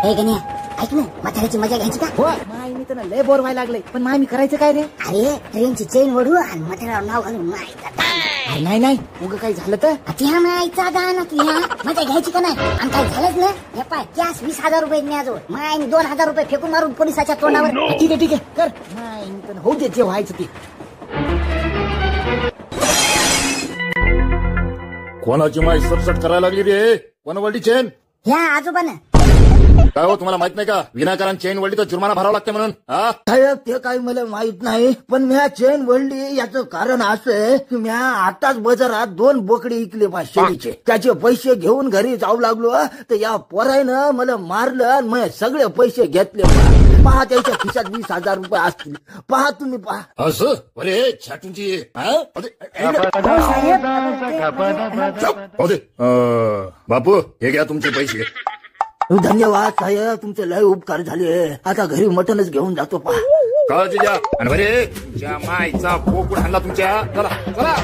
हे गण्या ऐक ना, म्हाताऱ्याची मजा घ्यायची का? हो माय मी तर लय बोर व्हायला लागले, पण माय मी करायचं काय रे? अरे ट्रेनची चेन ओढू आणि म्हाताऱ्यावर नाव घालून माय. नाही नाही उग काही झालं तर त्या मायचा दाना तुझ्या मजा घ्यायची का नाही? आणि काय झालंच ना, हे पाय कॅश 20,000 रुपये न्याजो माय 2,000 रुपये फेकून मारून पोलिसाच्या तोंडावर. ठीक आहे कर माय मी तर होऊ दे जे व्हायचं ते. कोणाची माय सरसट करायला लागली रे? कोण वळली चेन? ह्या आजोबानं. काय हो तुम्हाला माहित नाही का, विनाकारण चेन वळली तर जुर्माना भरावा लागते म्हणून? हा साहेब ते काही मला माहित नाही, पण म्या चेन वळली याचं कारण असं आहे की म्या आताच बाजारात 2 बोकडे इकले शेळीचे. त्याचे पैसे घेऊन घरी जाऊ लागलो तर या पोरायनं मला मारलं आणि मग सगळे पैसे घेतले. पहा त्याच्या खिशात 20,000 रुपये असतील. पहा तुम्ही पहा. असं अरे छाटूंची बापू हे घ्या तुमचे पैसे. धन्यवाद साहेब, तुमचे लय उपकार झाले. आता घरी मटनच घेऊन जातो. पहा काळजी द्या. आणि बरे तुमच्या मायचा पोकूड आणला तुमच्या. चला चला